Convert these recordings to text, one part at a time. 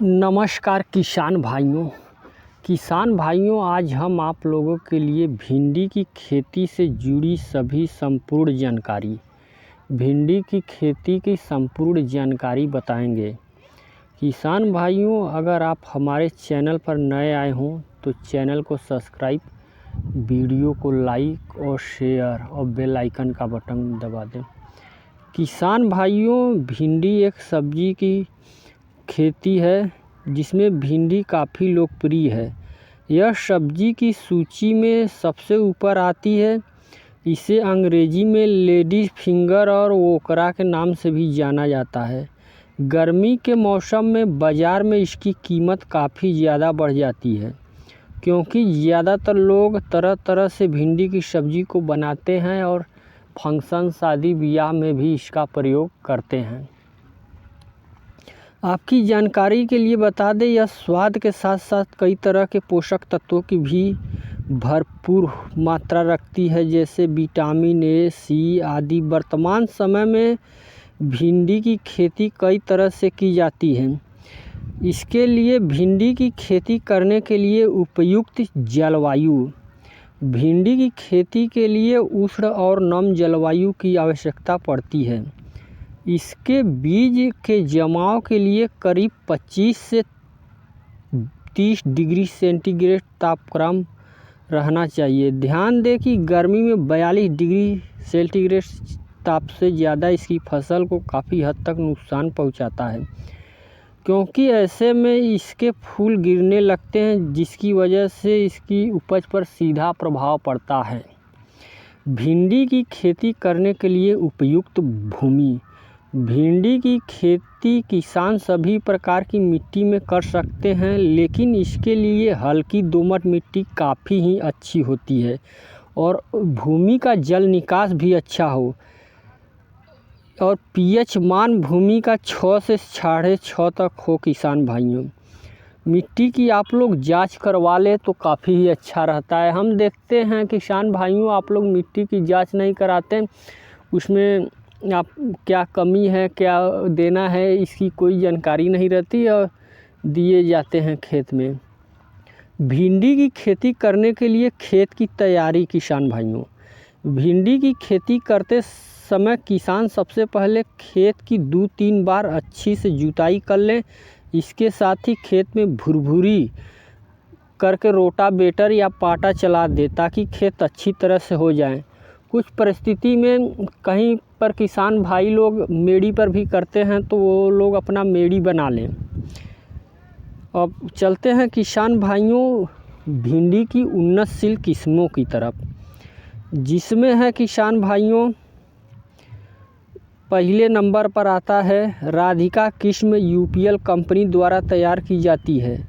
नमस्कार किसान भाइयों आज हम आप लोगों के लिए भिंडी की खेती से जुड़ी सभी संपूर्ण जानकारी बताएंगे। किसान भाइयों, अगर आप हमारे चैनल पर नए आए हों तो चैनल को सब्सक्राइब, वीडियो को लाइक और शेयर और बेल आइकन का बटन दबा दें। किसान भाइयों, भिंडी एक सब्जी की खेती है जिसमें भिंडी काफ़ी लोकप्रिय है। यह सब्जी की सूची में सबसे ऊपर आती है। इसे अंग्रेजी में लेडी फिंगर और ओकरा के नाम से भी जाना जाता है। गर्मी के मौसम में बाज़ार में इसकी कीमत काफ़ी ज़्यादा बढ़ जाती है, क्योंकि ज़्यादातर लोग तरह तरह से भिंडी की सब्ज़ी को बनाते हैं और फंक्शन, शादी ब्याह में भी इसका प्रयोग करते हैं। आपकी जानकारी के लिए बता दें, यह स्वाद के साथ साथ कई तरह के पोषक तत्वों की भी भरपूर मात्रा रखती है, जैसे विटामिन ए, सी आदि। वर्तमान समय में भिंडी की खेती कई तरह से की जाती है। इसके लिए भिंडी की खेती करने के लिए उपयुक्त जलवायु। भिंडी की खेती के लिए उष्ण और नम जलवायु की आवश्यकता पड़ती है। इसके बीज के जमाव के लिए करीब 25 से 30 डिग्री सेंटीग्रेड तापक्रम रहना चाहिए। ध्यान दें कि गर्मी में 42 डिग्री सेंटीग्रेड ताप से ज़्यादा इसकी फसल को काफ़ी हद तक नुकसान पहुंचाता है, क्योंकि ऐसे में इसके फूल गिरने लगते हैं, जिसकी वजह से इसकी उपज पर सीधा प्रभाव पड़ता है। भिंडी की खेती करने के लिए उपयुक्त भूमि। भिंडी की खेती किसान सभी प्रकार की मिट्टी में कर सकते हैं, लेकिन इसके लिए हल्की दोमट मिट्टी काफ़ी ही अच्छी होती है और भूमि का जल निकास भी अच्छा हो और पीएच मान भूमि का 6 से 6.5 तक हो। किसान भाइयों, मिट्टी की आप लोग जांच करवा ले तो काफ़ी ही अच्छा रहता है। हम देखते हैं किसान भाइयों, आप लोग मिट्टी की जांच नहीं कराते, उसमें आप क्या कमी है, क्या देना है, इसकी कोई जानकारी नहीं रहती और दिए जाते हैं खेत में। भिंडी की खेती करने के लिए खेत की तैयारी। किसान भाइयों, भिंडी की खेती करते समय किसान सबसे पहले खेत की 2-3 बार अच्छी से जुताई कर लें। इसके साथ ही खेत में भुरभुरी करके रोटावेटर या पाटा चला दे, ताकि खेत अच्छी तरह से हो जाए। कुछ परिस्थिति में कहीं पर किसान भाई लोग मेड़ी पर भी करते हैं, तो वो लोग अपना मेड़ी बना लें। अब चलते हैं किसान भाइयों भिंडी की उन्नतशील किस्मों की तरफ, जिसमें है किसान भाइयों पहले नंबर पर आता है राधिका किस्म। यूपीएल कंपनी द्वारा तैयार की जाती है।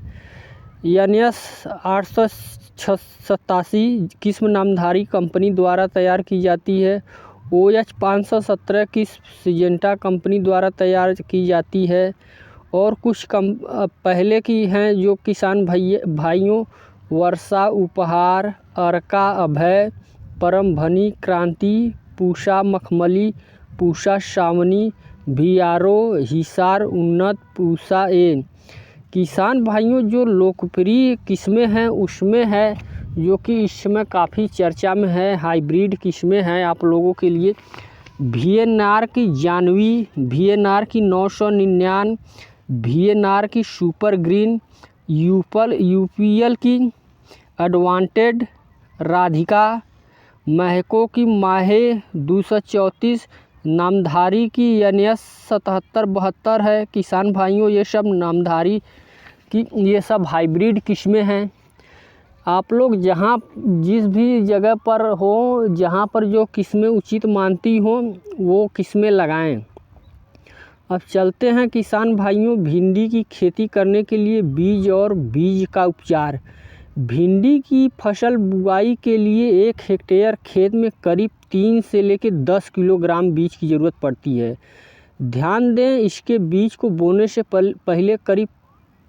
NS 887 किस्म नामधारी कंपनी द्वारा तैयार की जाती है। OH 517 किस्म सिजेंटा कंपनी द्वारा तैयार की जाती है। और कुछ पहले की हैं जो किसान भाइयों वर्षा, उपहार, अर्का, अभय, परम भनी, क्रांति, पूषा मखमली, पूषा सावनी, VRO, हिसार उन्नत, पूषा ए। किसान भाइयों, जो लोकप्रिय किस्में हैं उसमें है जो कि इस समय काफ़ी चर्चा में है, हाइब्रिड किस्में हैं आप लोगों के लिए। VNR की जानवी, VNR की 999, VNR की सुपर ग्रीन, UPL की एडवांटेड, राधिका, महको की माहे 234, नामधारी की NS 7772 है। किसान भाइयों, ये सब नामधारी की ये सब हाइब्रिड किस्में हैं। आप लोग जहाँ जिस भी जगह पर हो, जहाँ पर जो किस्में उचित मानती हो, वो किस्में लगाएं। अब चलते हैं किसान भाइयों भिंडी की खेती करने के लिए बीज और बीज का उपचार। भिंडी की फसल बुआई के लिए 1 हेक्टेयर खेत में करीब 3 से लेकर 10 किलोग्राम बीज की ज़रूरत पड़ती है। ध्यान दें, इसके बीज को बोने से पहले करीब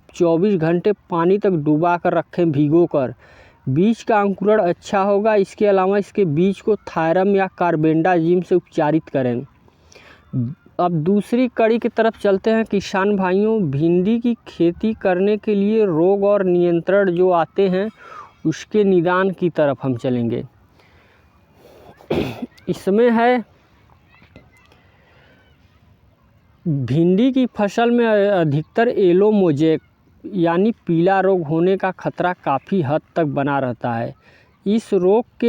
24 घंटे पानी तक डुबा कर रखें, भिगो कर। बीज का अंकुरण अच्छा होगा। इसके अलावा इसके बीज को थायरम या कार्बेंडाजिम से उपचारित करें। अब दूसरी कड़ी की तरफ चलते हैं किसान भाइयों। भिंडी की खेती करने के लिए रोग और नियंत्रण जो आते हैं उसके निदान की तरफ हम चलेंगे। इसमें है भिंडी की फसल में अधिकतर येलो मोज़ेक यानी पीला रोग होने का खतरा काफ़ी हद तक बना रहता है। इस रोग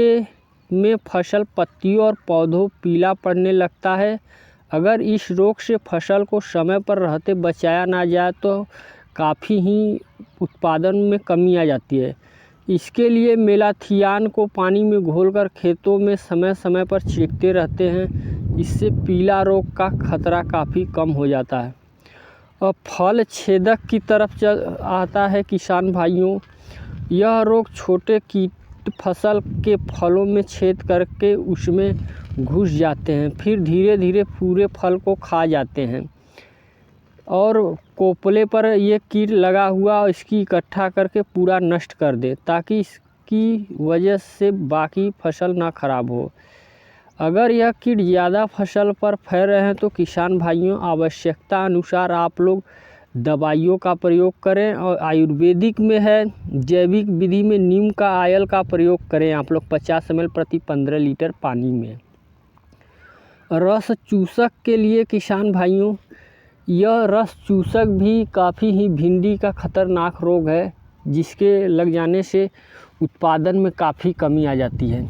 में फसल पत्तियों और पौधों पीला पड़ने लगता है। अगर इस रोग से फसल को समय पर रहते बचाया ना जाए तो काफ़ी ही उत्पादन में कमी आ जाती है। इसके लिए मेलाथियान को पानी में घोलकर खेतों में समय समय पर छिड़कते रहते हैं। इससे पीला रोग का खतरा काफ़ी कम हो जाता है। और फल छेदक की तरफ आता है किसान भाइयों। यह रोग छोटे कीट फसल के फलों में छेद करके उसमें घुस जाते हैं, फिर धीरे धीरे पूरे फल को खा जाते हैं और कोपले पर ये कीट लगा हुआ इसकी इकट्ठा करके पूरा नष्ट कर दे, ताकि इसकी वजह से बाकी फसल ना खराब हो। अगर यह कीट ज़्यादा फसल पर फैल रहे हैं तो किसान भाइयों आवश्यकता अनुसार आप लोग दवाइयों का प्रयोग करें। और आयुर्वेदिक में है जैविक विधि में नीम का आयल का प्रयोग करें आप लोग 50 ml प्रति 15 लीटर पानी में। रस चूसक के लिए किसान भाइयों, यह रस चूसक भी काफ़ी ही भिंडी का खतरनाक रोग है, जिसके लग जाने से उत्पादन में काफ़ी कमी आ जाती है।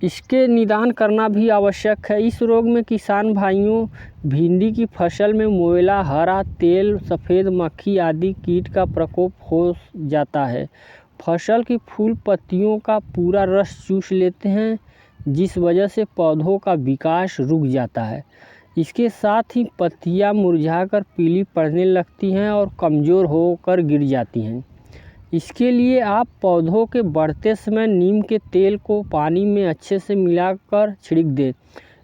इसके निदान करना भी आवश्यक है। इस रोग में किसान भाइयों भिंडी की फसल में मोयला, हरा तेल, सफ़ेद मक्खी आदि कीट का प्रकोप हो जाता है। फसल की फूल पत्तियों का पूरा रस चूस लेते हैं, जिस वजह से पौधों का विकास रुक जाता है। इसके साथ ही पत्तियां मुरझाकर पीली पड़ने लगती हैं और कमज़ोर होकर गिर जाती हैं। इसके लिए आप पौधों के बढ़ते समय नीम के तेल को पानी में अच्छे से मिलाकर छिड़क दें।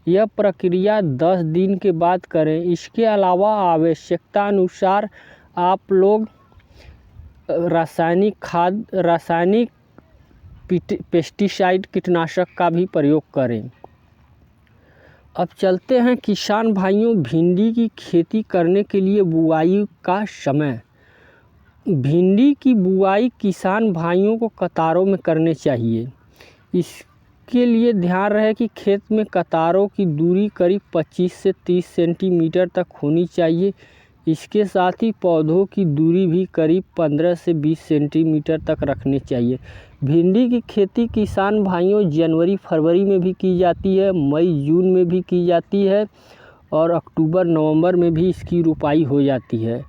यह प्रक्रिया 10 दिन के बाद करें। इसके अलावा आवश्यकता अनुसार आप लोग रासायनिक खाद, रासायनिक पेस्टिसाइड कीटनाशक का भी प्रयोग करें। अब चलते हैं किसान भाइयों भिंडी की खेती करने के लिए बुआई का समय। भिंडी की बुआई किसान भाइयों को कतारों में करने चाहिए। इसके लिए ध्यान रहे कि खेत में कतारों की दूरी करीब 25 से 30 सेंटीमीटर तक होनी चाहिए। इसके साथ ही पौधों की दूरी भी करीब 15 से 20 सेंटीमीटर तक रखनी चाहिए। भिंडी की खेती किसान भाइयों जनवरी फरवरी में भी की जाती है, मई जून में भी की जाती है और अक्टूबर नवंबर में भी इसकी रोपाई हो जाती है।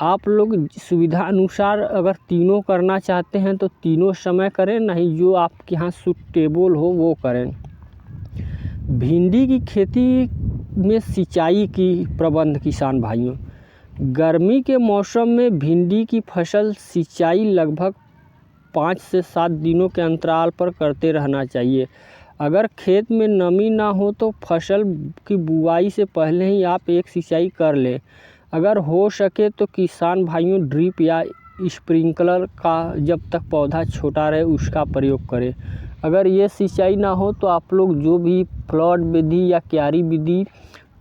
आप लोग सुविधा अनुसार अगर तीनों करना चाहते हैं तो तीनों समय करें, नहीं जो आपके यहाँ सूटेबल हो वो करें। भिंडी की खेती में सिंचाई की प्रबंध किसान भाइयों, गर्मी के मौसम में भिंडी की फसल सिंचाई लगभग 5 से 7 दिनों के अंतराल पर करते रहना चाहिए। अगर खेत में नमी ना हो तो फसल की बुआई से पहले ही आप एक सिंचाई कर लें। अगर हो सके तो किसान भाइयों ड्रिप या स्प्रिंकलर का जब तक पौधा छोटा रहे उसका प्रयोग करें। अगर ये सिंचाई ना हो तो आप लोग जो भी फ्लड विधि या क्यारी विधि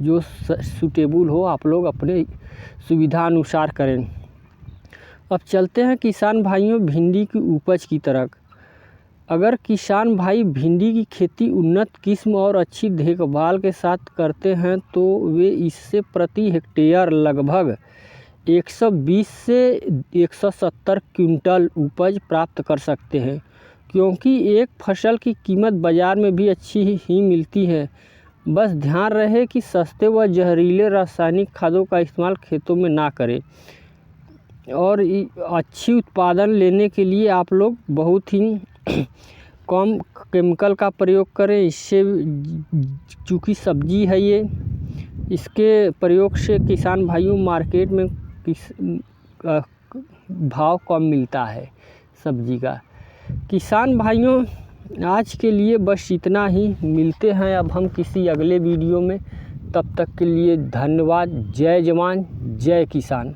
जो सूटेबल हो आप लोग अपने सुविधा अनुसार करें। अब चलते हैं किसान भाइयों भिंडी की उपज की तरफ। अगर किसान भाई भिंडी की खेती उन्नत किस्म और अच्छी देखभाल के साथ करते हैं तो वे इससे प्रति हेक्टेयर लगभग 120 से 170 क्विंटल उपज प्राप्त कर सकते हैं, क्योंकि एक फसल की कीमत बाज़ार में भी अच्छी ही मिलती है। बस ध्यान रहे कि सस्ते व जहरीले रासायनिक खादों का इस्तेमाल खेतों में ना करें और अच्छी उत्पादन लेने के लिए आप लोग बहुत ही कम केमिकल का प्रयोग करें। इससे चूँकि सब्जी है ये, इसके प्रयोग से किसान भाइयों मार्केट में भाव कम मिलता है सब्जी का। किसान भाइयों आज के लिए बस इतना ही, मिलते हैं अब हम किसी अगले वीडियो में। तब तक के लिए धन्यवाद। जय जवान जय किसान।